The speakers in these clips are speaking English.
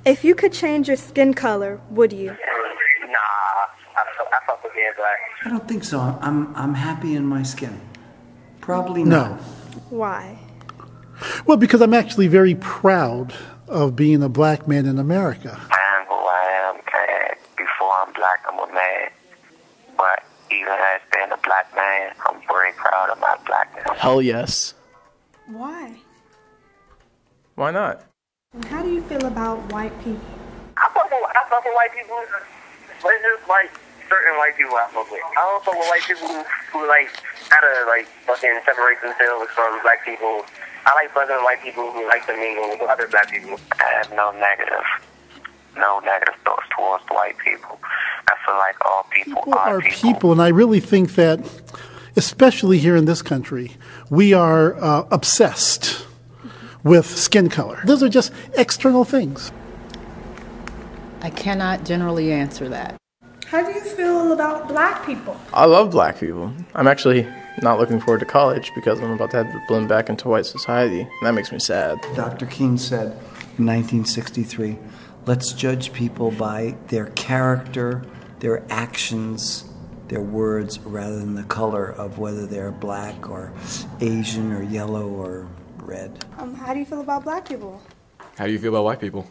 If you could change your skin color, would you? I fuck with being black. I don't think so. I'm happy in my skin. Probably not. No. Why? Well, because I'm actually very proud of being a black man in America. I am who I am, and before I'm black, I'm a man. But even as being a black man, I'm very proud of my blackness. Hell yes. Why? Why not? And how do you feel about white people? I fuck with white people, but it's just like certain white people I fuck with. I don't fuck with white people who like gotta like fucking separate themselves from black people. I like fucking white people who like to mingle with other black people. I have no negative thoughts towards white people. I feel like all people are people, and I really think that, especially here in this country, we are obsessed with skin color. Those are just external things. I cannot generally answer that. How do you feel about black people? I love black people. I'm actually not looking forward to college because I'm about to have to blend back into white society. And that makes me sad. Dr. King said in 1963, let's judge people by their character, their actions, their words, rather than the color of whether they're black or Asian or yellow or red. How do you feel about black people? How do you feel about white people?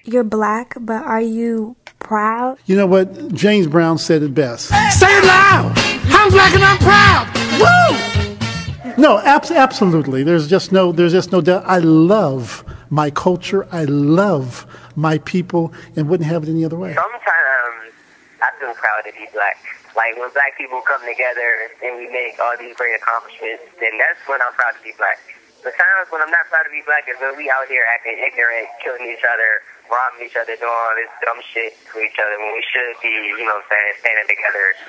You're black, but are you proud? You know what? James Brown said it best. Say it loud! I'm black and I'm proud! Woo! No, absolutely. There's just no doubt. I love my culture. I love my people, and wouldn't have it any other way. Sometimes I feel proud to be black. Like when black people come together and we make all these great accomplishments, then that's when I'm proud to be black. The times when I'm not proud to be black is when we out here acting ignorant, killing each other, robbing each other, doing all this dumb shit to each other when we should be, you know what I'm saying, standing together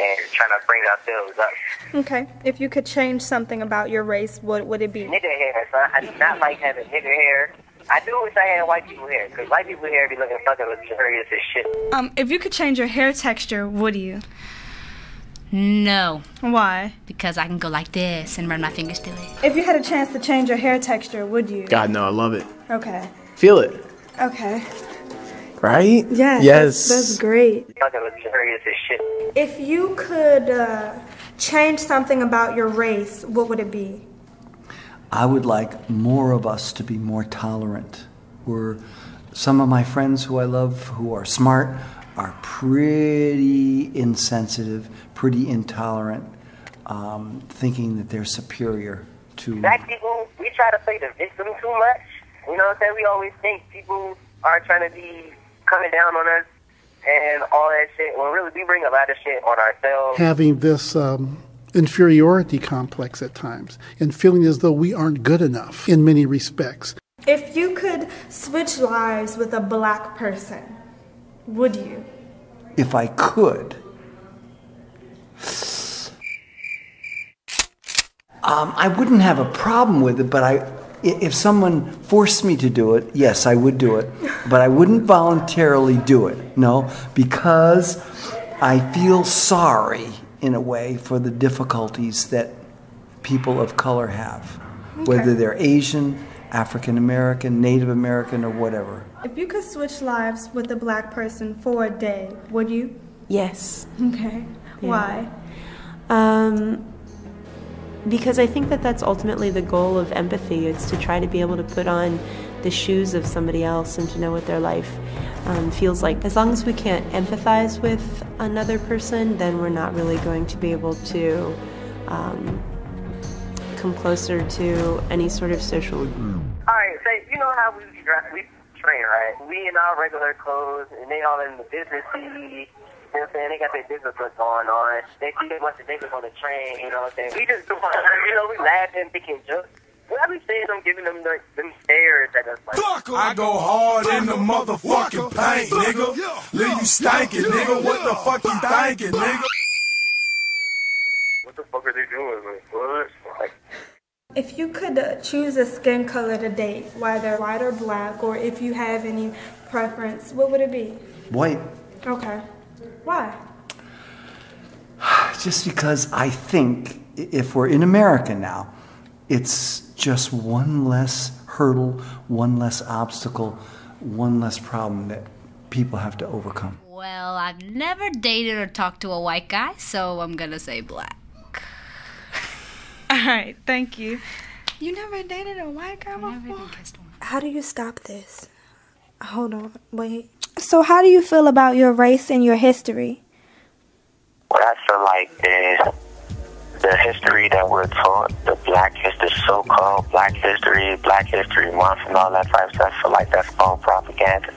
and trying to bring ourselves up. Okay. If you could change something about your race, what would it be? Nigger hair, son. I do not like having nigger hair. I do wish I had white people hair, because white people hair be looking fucking luxurious as shit. If you could change your hair texture, would you? No. Why? Because I can go like this and run my fingers through it. If you had a chance to change your hair texture, would you? God, no, I love it. Okay. Feel it. Okay. Right? Yeah. Yes. That's great. Fucking luxurious as shit. If you could change something about your race, what would it be? I would like more of us to be more tolerant. Some of my friends who I love, who are smart, are pretty insensitive, pretty intolerant, thinking that they're superior to... Black people, we try to play the victim too much. You know what I'm saying? We always think people are trying to be coming down on us and all that shit. Well, really, we bring a lot of shit on ourselves. Having this inferiority complex at times and feeling as though we aren't good enough in many respects. If you could switch lives with a black person, would you? If I could. I wouldn't have a problem with it, but if someone forced me to do it, yes, I would do it. But I wouldn't voluntarily do it, no, because I feel sorry, in a way, for the difficulties that people of color have, whether they're Asian, African American, Native American, or whatever. If you could switch lives with a black person for a day, would you? Yes. Okay. Yeah. Why? Because I think that that's ultimately the goal of empathy. It's to try to be able to put on the shoes of somebody else and to know what their life feels like. As long as we can't empathize with another person, then we're not really going to be able to come closer to any sort of social... Alright, so you know how we train, right? We in our regular clothes, and they all in the business tee. You know what I'm saying? They got their business look going on. They see a bunch of niggas on the train, you know what I'm saying? We just, we laughing, picking jokes. What I be saying, I'm giving them them stares at us like, I go hard in the motherfucking paint, nigga. Leave you stankin', nigga. What the fuck you thinking, nigga? What the fuck are they doing? Like, what? If you could choose a skin color to date, whether white or black, or if you have any preference, what would it be? White. Okay. Why? Just because I think if we're in America now, it's just one less hurdle, one less obstacle, one less problem that people have to overcome. Well, I've never dated or talked to a white guy, so I'm gonna say black. All right, thank you. You never dated a white guy before? Never even kissed one. How do you stop this? Hold on, wait. So how do you feel about your race and your history? What I feel like is the history that we're taught, the black history, so-called black history month and all that type of stuff, I feel like that's all propaganda.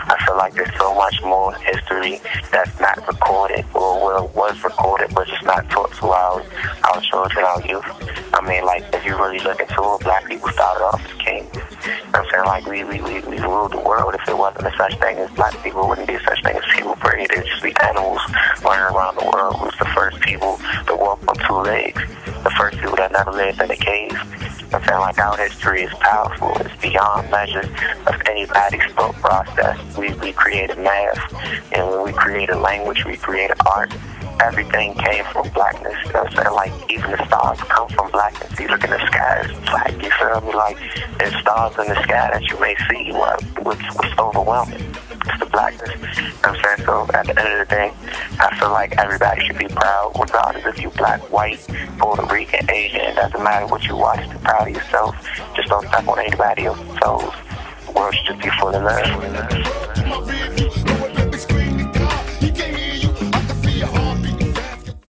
I feel like there's so much more history that's not recorded or was recorded but just not taught to our children, our youth. I mean, like, if you really look into it, black people started off as kings. You know what I'm saying? Like, we ruled the world. If there wasn't a such thing as black people, it wouldn't be such thing as people free. There'd just be animals running around the world. Who's the first people to walk on two legs? The first people that never lived in a cave. You know what I'm saying? Like, our history is powerful. It's beyond measure of anybody's thought process. We created math, and when we created language, we created art. Everything came from blackness, you know what I'm saying? Like, even the stars come from blackness. You look in the sky, it's black, you feel me? Like, there's stars in the sky that you may see. What's overwhelming? It's the blackness, you know what I'm saying? So, at the end of the day, I feel like everybody should be proud, regardless if you're black, white, Puerto Rican, Asian. It doesn't matter what you watch, be proud of yourself. Just don't step on anybody else's toes. The world should be full of love.